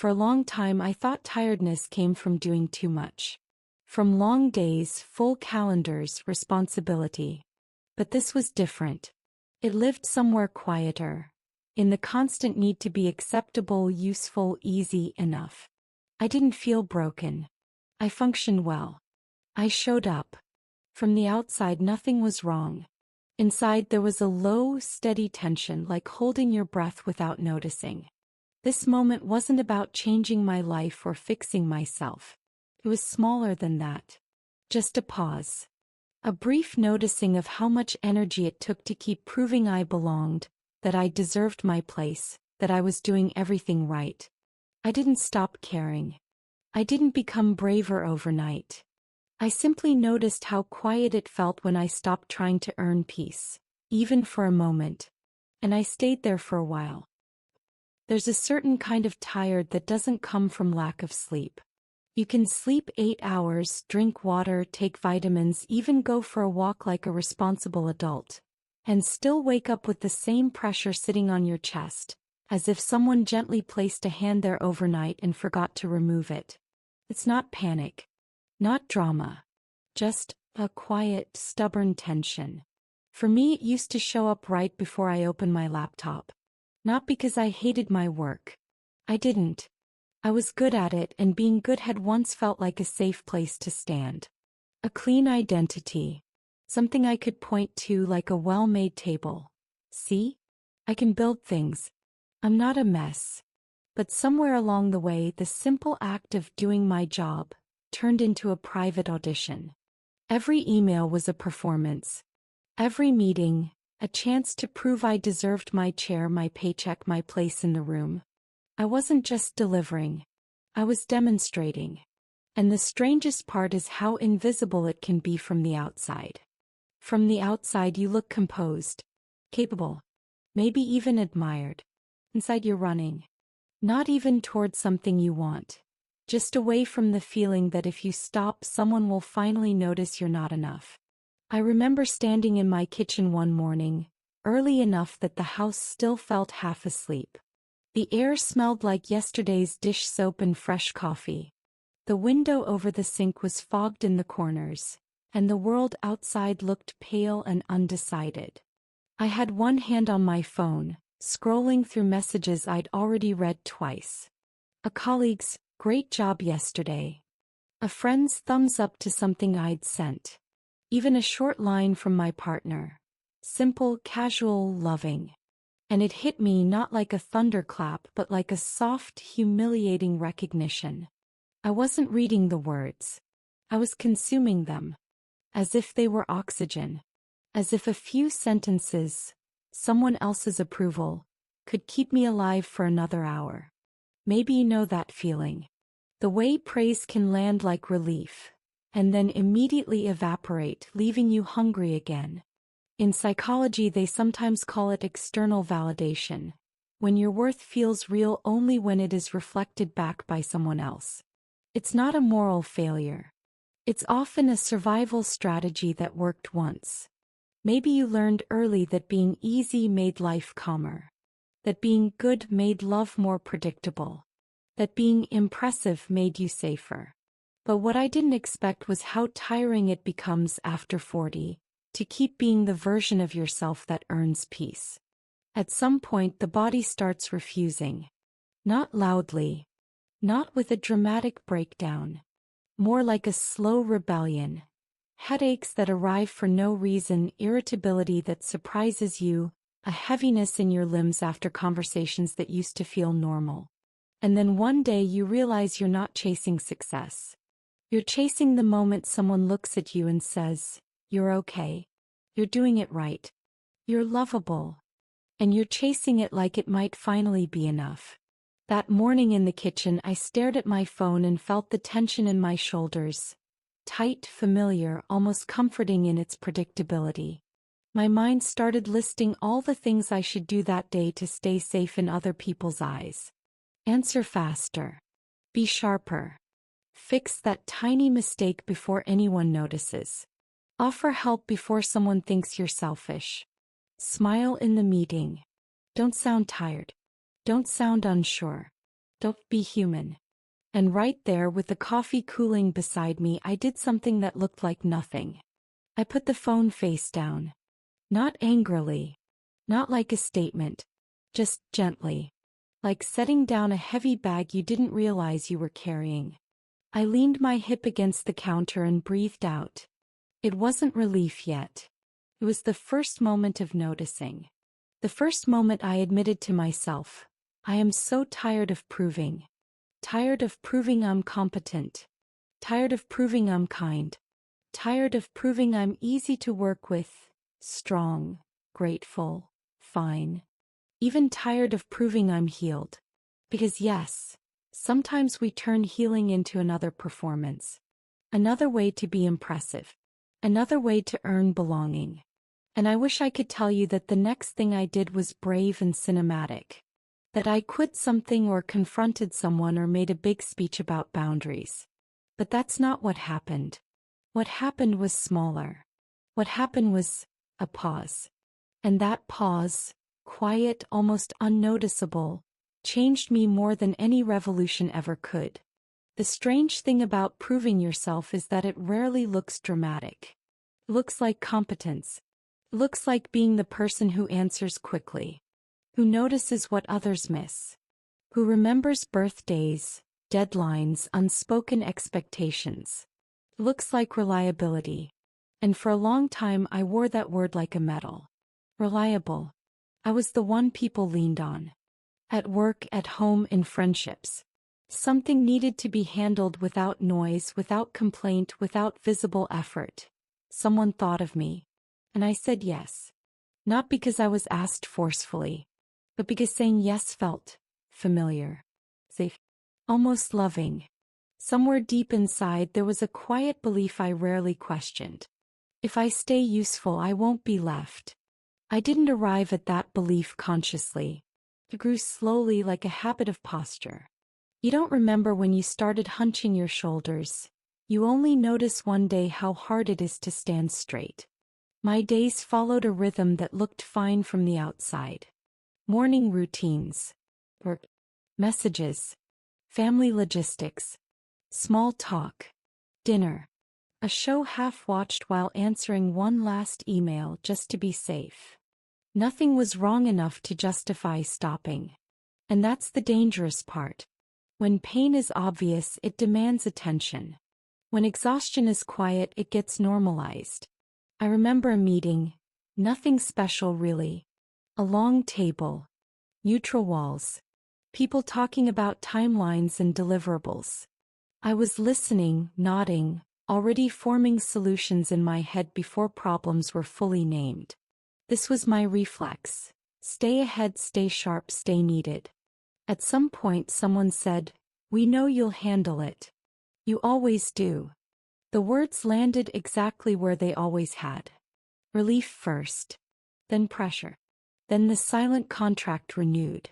For a long time I thought tiredness came from doing too much. From long days, full calendars, responsibility. But this was different. It lived somewhere quieter, in the constant need to be acceptable, useful, easy, enough. I didn't feel broken. I functioned well. I showed up. From the outside nothing was wrong. Inside there was a low, steady tension, like holding your breath without noticing. This moment wasn't about changing my life or fixing myself. It was smaller than that. Just a pause. A brief noticing of how much energy it took to keep proving I belonged, that I deserved my place, that I was doing everything right. I didn't stop caring. I didn't become braver overnight. I simply noticed how quiet it felt when I stopped trying to earn peace, even for a moment. And I stayed there for a while. There's a certain kind of tired that doesn't come from lack of sleep. You can sleep 8 hours, drink water, take vitamins, even go for a walk like a responsible adult, and still wake up with the same pressure sitting on your chest, as if someone gently placed a hand there overnight and forgot to remove it. It's not panic, not drama, just a quiet, stubborn tension. For me, it used to show up right before I opened my laptop. Not because I hated my work. I didn't. I was good at it, and being good had once felt like a safe place to stand. A clean identity. Something I could point to like a well-made table. See? I can build things. I'm not a mess. But somewhere along the way, the simple act of doing my job turned into a private audition. Every email was a performance. Every meeting, a chance to prove I deserved my chair, my paycheck, my place in the room. I wasn't just delivering. I was demonstrating. And the strangest part is how invisible it can be from the outside. From the outside you look composed, capable, maybe even admired. Inside you're running. Not even towards something you want. Just away from the feeling that if you stop, someone will finally notice you're not enough. I remember standing in my kitchen one morning, early enough that the house still felt half asleep. The air smelled like yesterday's dish soap and fresh coffee. The window over the sink was fogged in the corners, and the world outside looked pale and undecided. I had one hand on my phone, scrolling through messages I'd already read twice. A colleague's, "Great job yesterday." A friend's thumbs up to something I'd sent. Even a short line from my partner. Simple, casual, loving. And it hit me not like a thunderclap but like a soft, humiliating recognition. I wasn't reading the words. I was consuming them. As if they were oxygen. As if a few sentences, someone else's approval, could keep me alive for another hour. Maybe you know that feeling. The way praise can land like relief, and then immediately evaporate, leaving you hungry again. In psychology they sometimes call it external validation, when your worth feels real only when it is reflected back by someone else. It's not a moral failure. It's often a survival strategy that worked once. Maybe you learned early that being easy made life calmer. That being good made love more predictable. That being impressive made you safer. But what I didn't expect was how tiring it becomes after 40. To keep being the version of yourself that earns peace. At some point the body starts refusing. Not loudly. Not with a dramatic breakdown. More like a slow rebellion. Headaches that arrive for no reason, irritability that surprises you, a heaviness in your limbs after conversations that used to feel normal. And then one day you realize you're not chasing success. You're chasing the moment someone looks at you and says, "You're okay. You're doing it right. You're lovable." And you're chasing it like it might finally be enough. That morning in the kitchen I stared at my phone and felt the tension in my shoulders. Tight, familiar, almost comforting in its predictability. My mind started listing all the things I should do that day to stay safe in other people's eyes. Answer faster. Be sharper. Fix that tiny mistake before anyone notices. Offer help before someone thinks you're selfish. Smile in the meeting. Don't sound tired. Don't sound unsure. Don't be human. And right there with the coffee cooling beside me, I did something that looked like nothing. I put the phone face down. Not angrily. Not like a statement. Just gently. Like setting down a heavy bag you didn't realize you were carrying. I leaned my hip against the counter and breathed out. It wasn't relief yet. It was the first moment of noticing. The first moment I admitted to myself, I am so tired of proving. Tired of proving I'm competent. Tired of proving I'm kind. Tired of proving I'm easy to work with, strong, grateful, fine. Even tired of proving I'm healed. Because yes, sometimes we turn healing into another performance. Another way to be impressive. Another way to earn belonging. And I wish I could tell you that the next thing I did was brave and cinematic. That I quit something or confronted someone or made a big speech about boundaries. But that's not what happened. What happened was smaller. What happened was a pause. And that pause, quiet, almost unnoticeable, changed me more than any revolution ever could. The strange thing about proving yourself is that it rarely looks dramatic. It looks like competence. It looks like being the person who answers quickly. Who notices what others miss. Who remembers birthdays, deadlines, unspoken expectations. It looks like reliability. And for a long time I wore that word like a medal. Reliable. I was the one people leaned on. At work, at home, in friendships. Something needed to be handled without noise, without complaint, without visible effort. Someone thought of me. And I said yes. Not because I was asked forcefully, but because saying yes felt familiar, safe, almost loving. Somewhere deep inside there was a quiet belief I rarely questioned. If I stay useful, I won't be left. I didn't arrive at that belief consciously. It grew slowly like a habit of posture. You don't remember when you started hunching your shoulders. You only notice one day how hard it is to stand straight. My days followed a rhythm that looked fine from the outside. Morning routines, work, messages, family logistics, small talk, dinner, a show half watched while answering one last email just to be safe. Nothing was wrong enough to justify stopping. And that's the dangerous part. When pain is obvious, it demands attention. When exhaustion is quiet, it gets normalized. I remember a meeting, nothing special really. A long table, neutral walls, people talking about timelines and deliverables. I was listening, nodding, already forming solutions in my head before problems were fully named. This was my reflex. Stay ahead, stay sharp, stay needed. At some point someone said, "We know you'll handle it. You always do." The words landed exactly where they always had. Relief first. Then pressure. Then the silent contract renewed.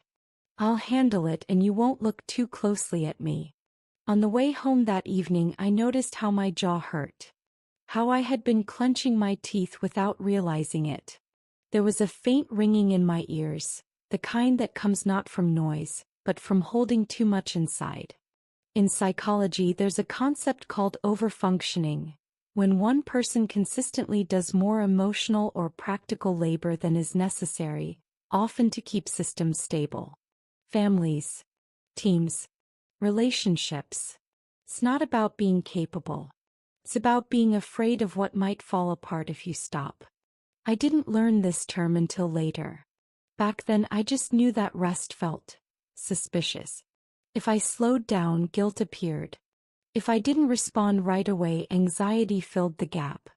"I'll handle it and you won't look too closely at me." On the way home that evening I noticed how my jaw hurt. How I had been clenching my teeth without realizing it. There was a faint ringing in my ears, the kind that comes not from noise, but from holding too much inside. In psychology, there's a concept called overfunctioning, when one person consistently does more emotional or practical labor than is necessary, often to keep systems stable. Families, teams, relationships. It's not about being capable. It's about being afraid of what might fall apart if you stop. I didn't learn this term until later. Back then I just knew that rest felt suspicious. If I slowed down, guilt appeared. If I didn't respond right away, anxiety filled the gap.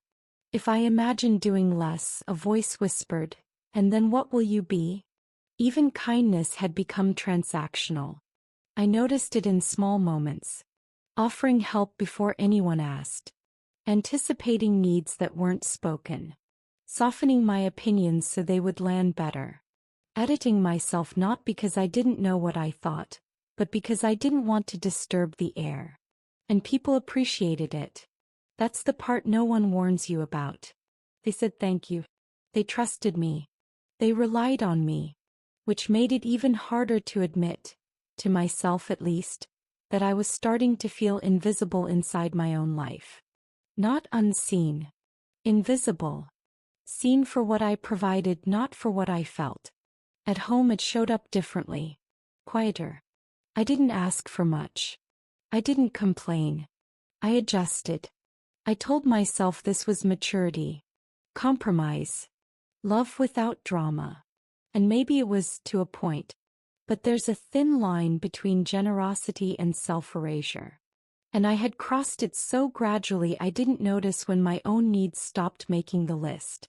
If I imagined doing less, a voice whispered, "And then what will you be?" Even kindness had become transactional. I noticed it in small moments. Offering help before anyone asked. Anticipating needs that weren't spoken. Softening my opinions so they would land better. Editing myself not because I didn't know what I thought, but because I didn't want to disturb the air. And people appreciated it. That's the part no one warns you about. They said thank you. They trusted me. They relied on me. Which made it even harder to admit. to myself at least, that I was starting to feel invisible inside my own life. Not unseen. Invisible. Seen for what I provided, not for what I felt. At home it showed up differently. Quieter. I didn't ask for much. I didn't complain. I adjusted. I told myself this was maturity. Compromise. Love without drama. And maybe it was to a point. But there's a thin line between generosity and self-erasure. And I had crossed it so gradually I didn't notice when my own needs stopped making the list.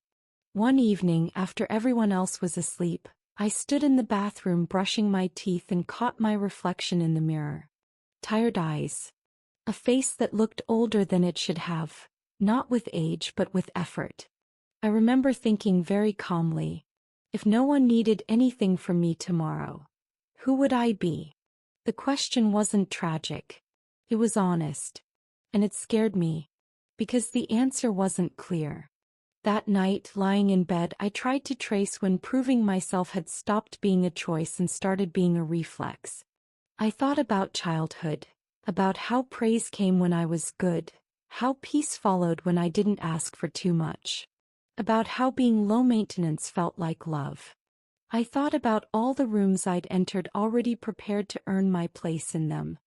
One evening, after everyone else was asleep, I stood in the bathroom brushing my teeth and caught my reflection in the mirror. Tired eyes. A face that looked older than it should have, not with age but with effort. I remember thinking very calmly, if no one needed anything from me tomorrow, who would I be? The question wasn't tragic. It was honest. And it scared me. Because the answer wasn't clear. That night, lying in bed, I tried to trace when proving myself had stopped being a choice and started being a reflex. I thought about childhood. About how praise came when I was good. How peace followed when I didn't ask for too much. About how being low maintenance felt like love. I thought about all the rooms I'd entered already prepared to earn my place in them.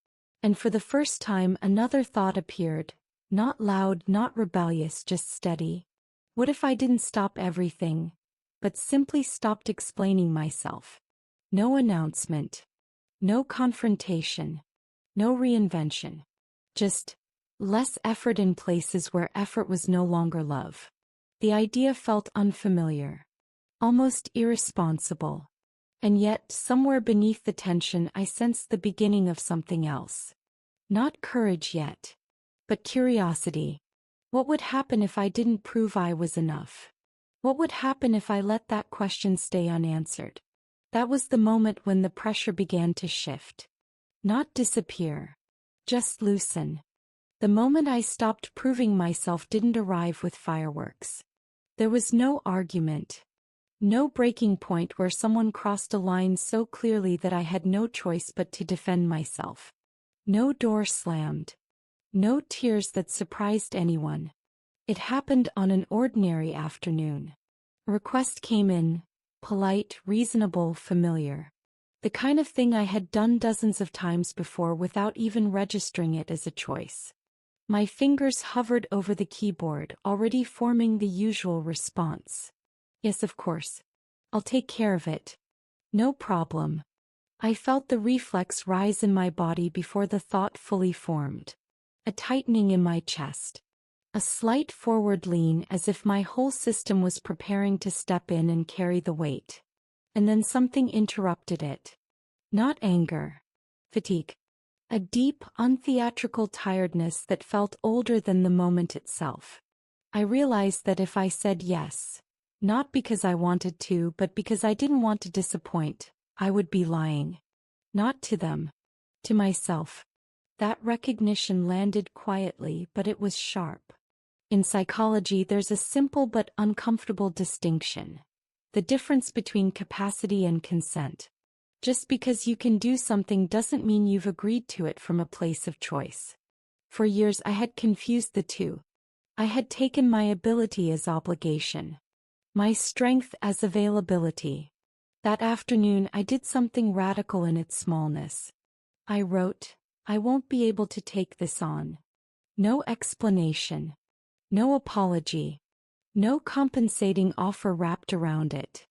And for the first time another thought appeared, not loud, not rebellious, just steady. What if I didn't stop everything, but simply stopped explaining myself? No announcement. No confrontation. No reinvention. Just less effort in places where effort was no longer love. The idea felt unfamiliar. Almost irresponsible. And yet, somewhere beneath the tension I sensed the beginning of something else. Not courage yet. But curiosity. What would happen if I didn't prove I was enough? What would happen if I let that question stay unanswered? That was the moment when the pressure began to shift. Not disappear. Just loosen. The moment I stopped proving myself didn't arrive with fireworks. There was no argument. No breaking point where someone crossed a line so clearly that I had no choice but to defend myself. No door slammed. No tears that surprised anyone. It happened on an ordinary afternoon. A request came in, polite, reasonable, familiar. The kind of thing I had done dozens of times before without even registering it as a choice. My fingers hovered over the keyboard, already forming the usual response. Yes, of course. I'll take care of it. No problem. I felt the reflex rise in my body before the thought fully formed. A tightening in my chest. A slight forward lean as if my whole system was preparing to step in and carry the weight. And then something interrupted it. Not anger. Fatigue. A deep, untheatrical tiredness that felt older than the moment itself. I realized that if I said yes, not because I wanted to but because I didn't want to disappoint, I would be lying. Not to them. To myself. That recognition landed quietly, but it was sharp. In psychology, there's a simple but uncomfortable distinction. The difference between capacity and consent. Just because you can do something doesn't mean you've agreed to it from a place of choice. For years I had confused the two. I had taken my ability as obligation. My strength as availability. That afternoon I did something radical in its smallness. I wrote, I won't be able to take this on. No explanation. No apology. No compensating offer wrapped around it.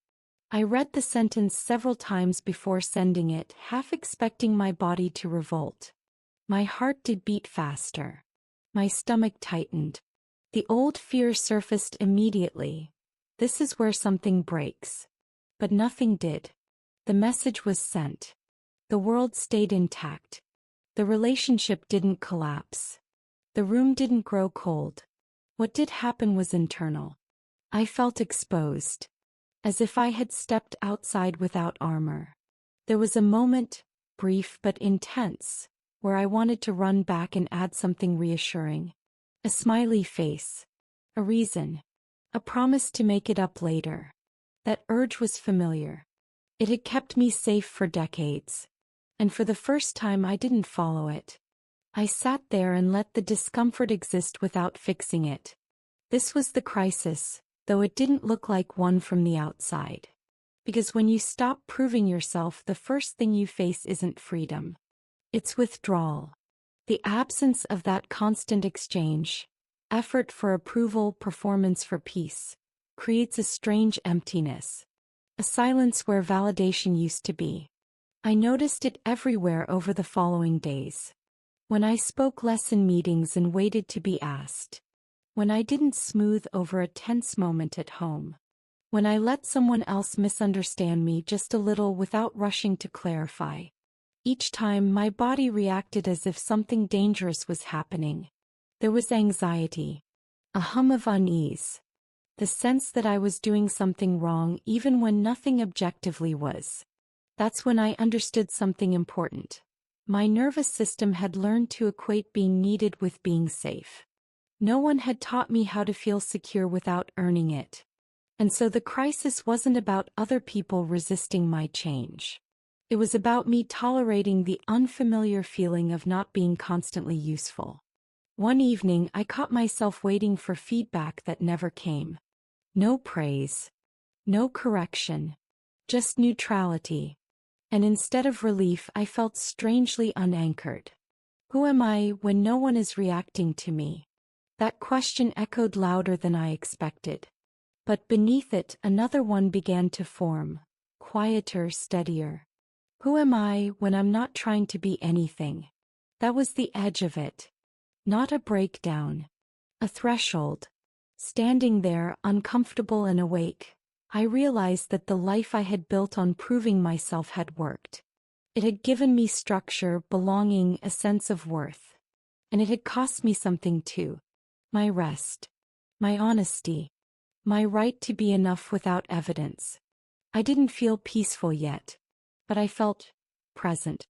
I read the sentence several times before sending it, half expecting my body to revolt. My heart did beat faster. My stomach tightened. The old fear surfaced immediately. This is where something breaks. But nothing did. The message was sent. The world stayed intact. The relationship didn't collapse. The room didn't grow cold. What did happen was internal. I felt exposed. As if I had stepped outside without armor. There was a moment, brief but intense, where I wanted to run back and add something reassuring. A smiley face. A reason. A promise to make it up later. That urge was familiar. It had kept me safe for decades. And for the first time I didn't follow it. I sat there and let the discomfort exist without fixing it. This was the crisis, though it didn't look like one from the outside. Because when you stop proving yourself, the first thing you face isn't freedom. It's withdrawal. The absence of that constant exchange, effort for approval, performance for peace, creates a strange emptiness. A silence where validation used to be. I noticed it everywhere over the following days. When I spoke less in meetings and waited to be asked. When I didn't smooth over a tense moment at home. When I let someone else misunderstand me just a little without rushing to clarify. Each time my body reacted as if something dangerous was happening. There was anxiety. A hum of unease. The sense that I was doing something wrong even when nothing objectively was. That's when I understood something important. My nervous system had learned to equate being needed with being safe. No one had taught me how to feel secure without earning it. And so the crisis wasn't about other people resisting my change. It was about me tolerating the unfamiliar feeling of not being constantly useful. One evening I caught myself waiting for feedback that never came. No praise. No correction. Just neutrality. And instead of relief, I felt strangely unanchored. Who am I when no one is reacting to me? That question echoed louder than I expected. But beneath it, another one began to form, quieter, steadier. Who am I when I'm not trying to be anything? That was the edge of it. Not a breakdown. A threshold. Standing there, uncomfortable and awake, I realized that the life I had built on proving myself had worked. It had given me structure, belonging, a sense of worth. And it had cost me something too. My rest. My honesty. My right to be enough without evidence. I didn't feel peaceful yet. But I felt present.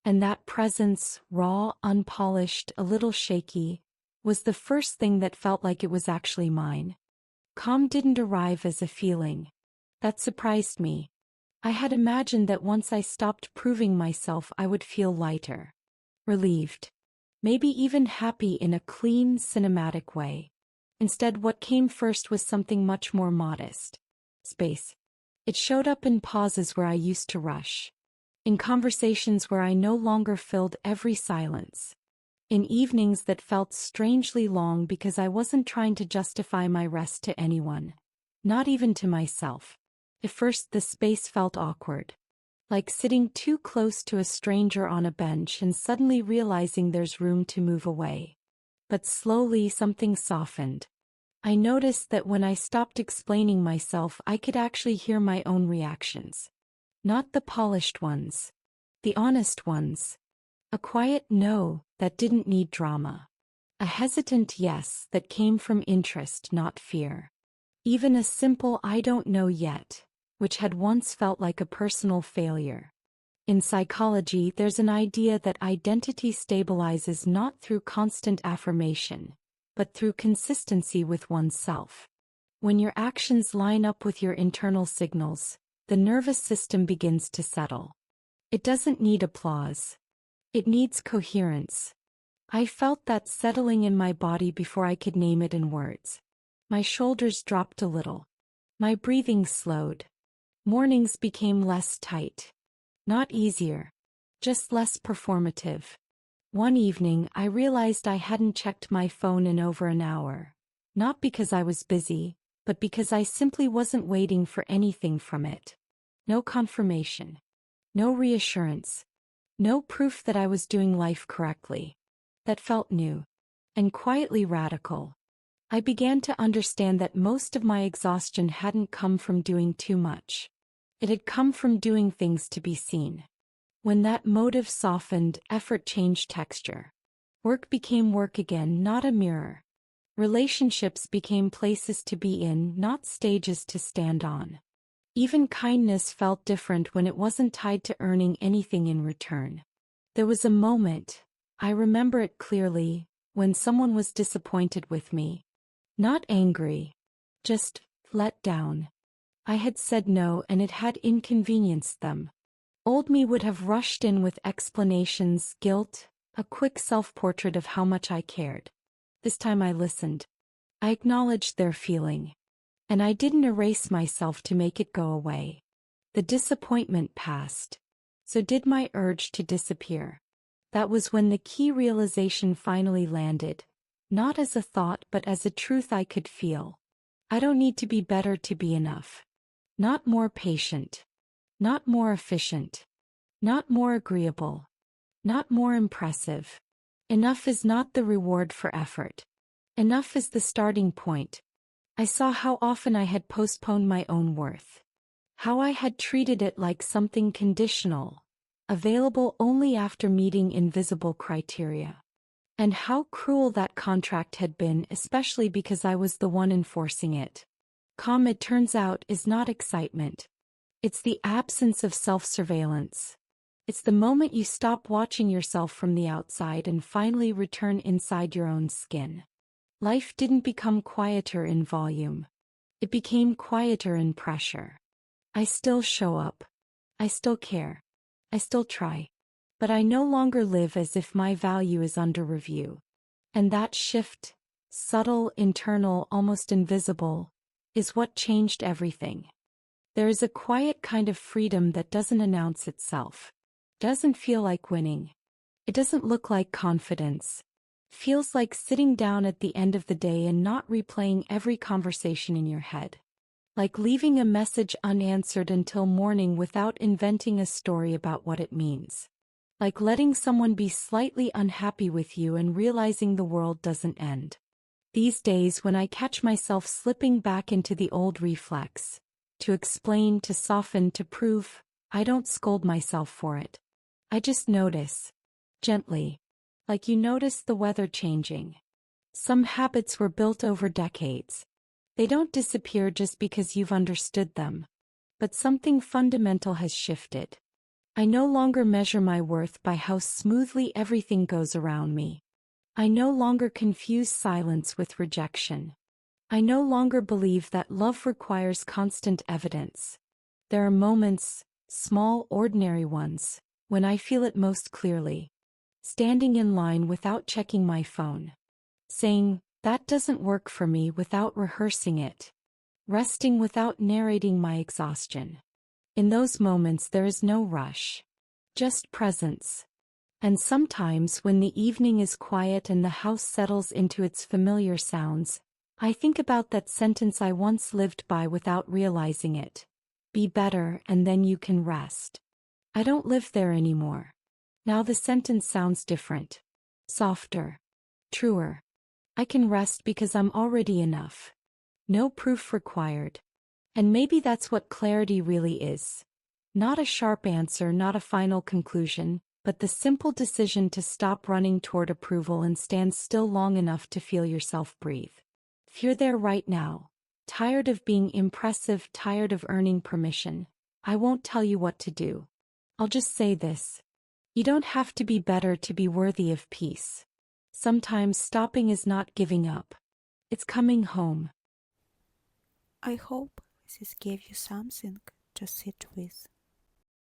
And that presence, raw, unpolished, a little shaky, was the first thing that felt like it was actually mine. Calm didn't arrive as a feeling. That surprised me. I had imagined that once I stopped proving myself I would feel lighter. Relieved. Maybe even happy in a clean, cinematic way. Instead, what came first was something much more modest. Space. It showed up in pauses where I used to rush. In conversations where I no longer filled every silence. In evenings that felt strangely long because I wasn't trying to justify my rest to anyone. Not even to myself. At first the space felt awkward. Like sitting too close to a stranger on a bench and suddenly realizing there's room to move away. But slowly something softened. I noticed that when I stopped explaining myself, I could actually hear my own reactions. Not the polished ones. The honest ones. A quiet no that didn't need drama. A hesitant yes that came from interest, not fear. Even a simple I don't know yet, which had once felt like a personal failure. In psychology, there's an idea that identity stabilizes not through constant affirmation, but through consistency with oneself. When your actions line up with your internal signals, the nervous system begins to settle. It doesn't need applause. It needs coherence. I felt that settling in my body before I could name it in words. My shoulders dropped a little. My breathing slowed. Mornings became less tight. Not easier. Just less performative. One evening, I realized I hadn't checked my phone in over an hour. Not because I was busy, but because I simply wasn't waiting for anything from it. No confirmation. No reassurance. No proof that I was doing life correctly. That felt new. And quietly radical. I began to understand that most of my exhaustion hadn't come from doing too much. It had come from doing things to be seen. When that motive softened, effort changed texture. Work became work again, not a mirror. Relationships became places to be in, not stages to stand on. Even kindness felt different when it wasn't tied to earning anything in return. There was a moment, I remember it clearly, when someone was disappointed with me. Not angry. Just let down. I had said no and it had inconvenienced them. Old me would have rushed in with explanations, guilt, a quick self-portrait of how much I cared. This time I listened. I acknowledged their feeling. And I didn't erase myself to make it go away. The disappointment passed. So did my urge to disappear. That was when the key realization finally landed. Not as a thought but as a truth I could feel. I don't need to be better to be enough. Not more patient. Not more efficient. Not more agreeable. Not more impressive. Enough is not the reward for effort. Enough is the starting point. I saw how often I had postponed my own worth. How I had treated it like something conditional, available only after meeting invisible criteria. And how cruel that contract had been, especially because I was the one enforcing it. Calm, it turns out, is not excitement. It's the absence of self-surveillance. It's the moment you stop watching yourself from the outside and finally return inside your own skin. Life didn't become quieter in volume. It became quieter in pressure. I still show up. I still care. I still try. But I no longer live as if my value is under review. And that shift, subtle, internal, almost invisible, is what changed everything. There is a quiet kind of freedom that doesn't announce itself. Doesn't feel like winning. It doesn't look like confidence. Feels like sitting down at the end of the day and not replaying every conversation in your head. Like leaving a message unanswered until morning without inventing a story about what it means. Like letting someone be slightly unhappy with you and realizing the world doesn't end. These days when I catch myself slipping back into the old reflex, to explain, to soften, to prove, I don't scold myself for it. I just notice. Gently. Like you notice the weather changing. Some habits were built over decades. They don't disappear just because you've understood them. But something fundamental has shifted. I no longer measure my worth by how smoothly everything goes around me. I no longer confuse silence with rejection. I no longer believe that love requires constant evidence. There are moments, small, ordinary ones, when I feel it most clearly. Standing in line without checking my phone. Saying, that doesn't work for me without rehearsing it. Resting without narrating my exhaustion. In those moments there is no rush. Just presence. And sometimes when the evening is quiet and the house settles into its familiar sounds, I think about that sentence I once lived by without realizing it. Be better and then you can rest. I don't live there anymore. Now the sentence sounds different. Softer. Truer. I can rest because I'm already enough. No proof required. And maybe that's what clarity really is. Not a sharp answer, not a final conclusion, but the simple decision to stop running toward approval and stand still long enough to feel yourself breathe. If you're there right now, tired of being impressive, tired of earning permission, I won't tell you what to do. I'll just say this. You don't have to be better to be worthy of peace. Sometimes stopping is not giving up. It's coming home. I hope this gave you something to sit with.